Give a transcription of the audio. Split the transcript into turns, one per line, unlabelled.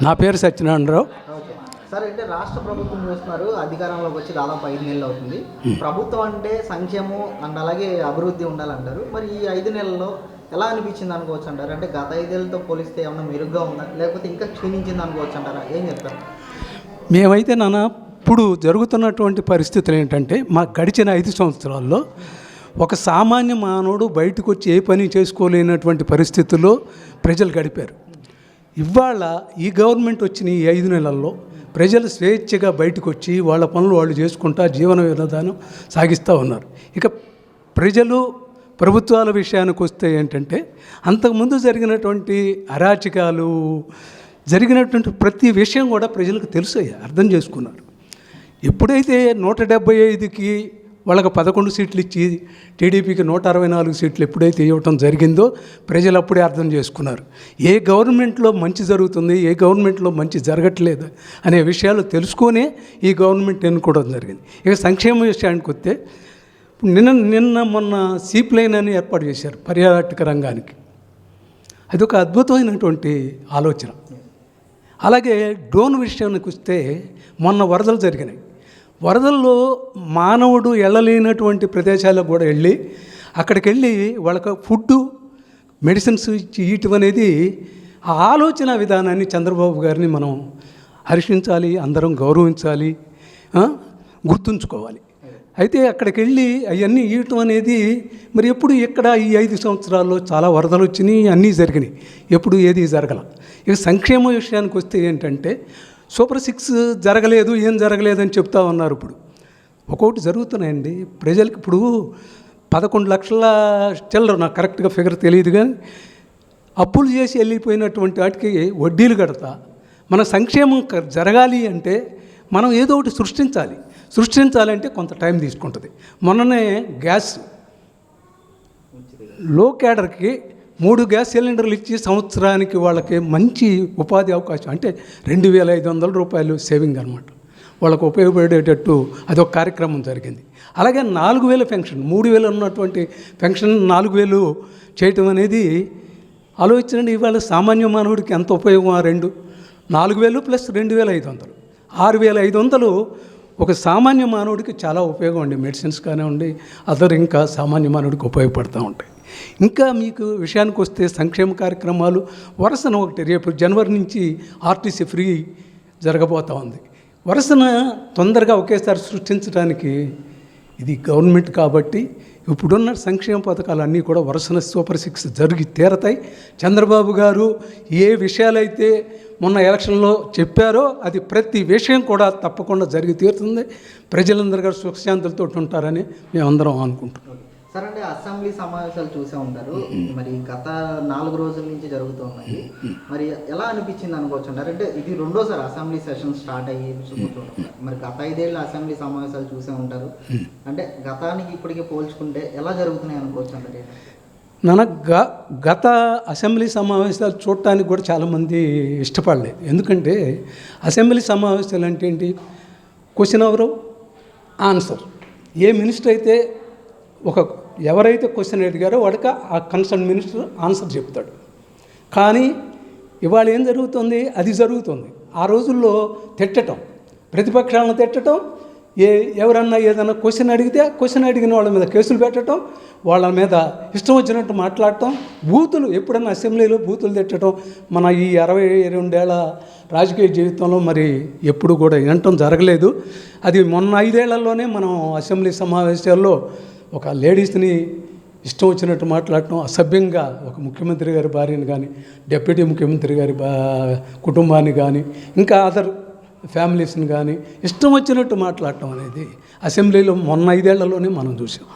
నా పేరు Satyanarayana Rao.
Okay sir, అంటే రాష్ట్ర ప్రభుత్వం చూస్తున్నారు, అధికారంలోకి వచ్చి దాదాపు 5 నెలలు అవుతుంది. ప్రభుత్వం అంటే సంక్షేమం అండ్ అలాగే అభివృద్ధి ఉండాలంటారు. మరి ఈ 5 నెలల్లో ఎలా అనిపించింది అనుకోవచ్చు అంటారు? అంటే గత 5 ఏళ్ళతో పోలిస్తే ఏమన్నా మెరుగ్గా ఉందా, లేకపోతే ఇంకా క్షీణించింది అనుకోవచ్చు అంటారా? ఏం చెప్తారు?
మేమైతే ఇప్పుడు జరుగుతున్నటువంటి పరిస్థితులు ఏంటంటే, మా గడిచిన 5 సంవత్సరాల్లో ఒక సామాన్య మానవుడు బయటకు వచ్చి ఏ పని చేసుకోలేనటువంటి పరిస్థితుల్లో ప్రజలు గడిపారు. ఇవాళ ఈ గవర్నమెంట్ వచ్చిన ఈ 5 నెలల్లో ప్రజలు స్వేచ్ఛగా బయటకు వచ్చి వాళ్ళ పనులు వాళ్ళు చేసుకుంటా జీవన విధానం సాగిస్తూ ఉన్నారు. ఇక ప్రజలు ప్రభుత్వాల విషయానికి వస్తే ఏంటంటే, అంతకుముందు జరిగినటువంటి అరాచకాలు జరిగినటువంటి ప్రతి విషయం కూడా ప్రజలకు తెలుసు, అర్థం చేసుకున్నారు. ఎప్పుడైతే 175కి వాళ్ళకి 11 సీట్లు ఇచ్చి టీడీపీకి 164 సీట్లు ఎప్పుడైతే ఇవ్వటం జరిగిందో ప్రజలు అప్పుడే అర్థం చేసుకున్నారు. ఏ గవర్నమెంట్లో మంచి జరుగుతుంది, ఏ గవర్నమెంట్లో మంచి జరగట్లేదు అనే విషయాలు తెలుసుకొనే ఈ గవర్నమెంట్ ఎన్నుకోవడం జరిగింది. ఇక సంక్షేమ విషయానికి వస్తే మొన్న సీప్లైన్ అని ఏర్పాటు చేశారు పర్యాటక రంగానికి. అదొక అద్భుతమైనటువంటి ఆలోచన. అలాగే డ్రోన్ విషయానికి వస్తే మొన్న వరదలు జరిగినాయి. వరదల్లో మానవుడు వెళ్ళలేనటువంటి ప్రదేశాలకు కూడా వెళ్ళి అక్కడికి వెళ్ళి వాళ్ళకి ఫుడ్డు మెడిసిన్స్ ఇవ్వటం అనేది ఆ ఆలోచన విధానాన్ని చంద్రబాబు గారిని మనం హర్షించాలి, అందరం గౌరవించాలి, గుర్తుంచుకోవాలి. అయితే అక్కడికి వెళ్ళి అవన్నీ ఇవ్వటం అనేది మరి ఎప్పుడు ఇక్కడ ఈ 5 సంవత్సరాల్లో చాలా వరదలు వచ్చినాయి, అన్నీ జరిగినాయి, ఎప్పుడు ఏది జరగల. ఇక సంక్షేమ విషయానికి వస్తే ఏంటంటే, సూపర్ 6 జరగలేదు, ఏం జరగలేదని చెప్తా ఉన్నారు. ఇప్పుడు ఒక్కొక్కటి జరుగుతున్నాయండి ప్రజలకు. ఇప్పుడు 11 లక్షల చిల్లర, నాకు కరెక్ట్గా ఫిగర్ తెలియదు, కానీ అప్పులు చేసి వెళ్ళిపోయినటువంటి వాటికి వడ్డీలు కడతా మన సంక్షేమం జరగాలి అంటే మనం ఏదో ఒకటి సృష్టించాలంటే కొంత టైం తీసుకుంటుంది. మొన్ననే గ్యాస్ లో క్యాడర్కి 3 గ్యాస్ సిలిండర్లు ఇచ్చి సంవత్సరానికి వాళ్ళకి మంచి ఉపాధి అవకాశం, అంటే 2,500 రూపాయలు సేవింగ్ అనమాట, వాళ్ళకు ఉపయోగపడేటట్టు అదొక కార్యక్రమం జరిగింది. అలాగే 4,000 పెన్షన్, 3,000 ఉన్నటువంటి పెన్షన్ 4,000 చేయటం అనేది ఆలోచించండి. ఇవాళ సామాన్య మానవుడికి ఎంత ఉపయోగం? 4,000 ప్లస్ 2,500, 6,500 ఒక సామాన్య మానవుడికి చాలా ఉపయోగం అండి. మెడిసిన్స్ కానివ్వండి, ఇంకా సామాన్య మానవుడికి ఉపయోగపడుతూ ఉంటాయి. ఇంకా మీకు విషయానికి వస్తే సంక్షేమ కార్యక్రమాలు వరుసన ఒకటి, రేపు జనవరి నుంచి ఆర్టీసీ ఫ్రీ జరగబోతూ ఉంది. వరుసన తొందరగా ఒకేసారి సృష్టించడానికి ఇది గవర్నమెంట్ కాబట్టి ఇప్పుడున్న సంక్షేమ పథకాలన్నీ కూడా వరుసన సూపర్ 6 జరిగి తీరతాయి. చంద్రబాబు గారు ఏ విషయాలైతే మొన్న ఎలక్షన్లో చెప్పారో అది ప్రతి విషయం కూడా తప్పకుండా జరిగి తీరుతుంది. ప్రజలందరూ కూడా సుఖశాంతులతో ఉంటారని మేమందరం అనుకుంటున్నాం.
సరే అండి, అసెంబ్లీ సమావేశాలు చూసే ఉంటారు, మరి గత 4 రోజుల నుంచి జరుగుతున్నాయి. మరి ఎలా అనిపించింది అనుకోవచ్చు అంటారు? అంటే ఇది రెండోసారి అసెంబ్లీ సెషన్ స్టార్ట్ అయ్యి మరి గత 5 ఏళ్ళ అసెంబ్లీ సమావేశాలు చూసే ఉంటారు. అంటే గతానికి ఇప్పటికీ పోల్చుకుంటే ఎలా జరుగుతున్నాయి అనుకోవచ్చు అంటారు?
గత అసెంబ్లీ సమావేశాలు చూడటానికి కూడా చాలామంది ఇష్టపడలేదు. ఎందుకంటే అసెంబ్లీ సమావేశాలు అంటే ఏంటి? Question hour, answer. ఏ మినిస్టర్ అయితే ఎవరైతే క్వశ్చన్ అడిగారో వాడికి ఆ కన్సర్న్ మినిస్టర్ ఆన్సర్ చెప్తాడు. కానీ ఇవాళ ఏం జరుగుతుంది? అది జరుగుతుంది. ఆ రోజుల్లో తిట్టడం, ప్రతిపక్షాలను తిట్టడం, ఎవరన్నా ఏదైనా క్వశ్చన్ అడిగితే క్వశ్చన్ అడిగిన వాళ్ళ మీద కేసులు పెట్టడం, వాళ్ళ మీద ఇష్టం వచ్చినట్టు మాట్లాడటం, బూతులు, ఎప్పుడన్నా అసెంబ్లీలో బూతులు తిట్టడం మన ఈ 62 ఏళ్ల రాజకీయ జీవితంలో మరి ఎప్పుడు కూడా వినటం జరగలేదు. అది మొన్న 5 ఏళ్లలోనే మనం అసెంబ్లీ సమావేశాల్లో ఒక లేడీస్ని ఇష్టం వచ్చినట్టు మాట్లాడటం, అసభ్యంగా ఒక ముఖ్యమంత్రి గారి భార్యని కానీ, డిప్యూటీ ముఖ్యమంత్రి గారి కుటుంబాన్ని కానీ, ఇంకా అదర్ ఫ్యామిలీస్ని కానీ ఇష్టం వచ్చినట్టు మాట్లాడటం అనేది అసెంబ్లీలో మొన్న 5 ఏళ్లలోనే మనం చూసాం.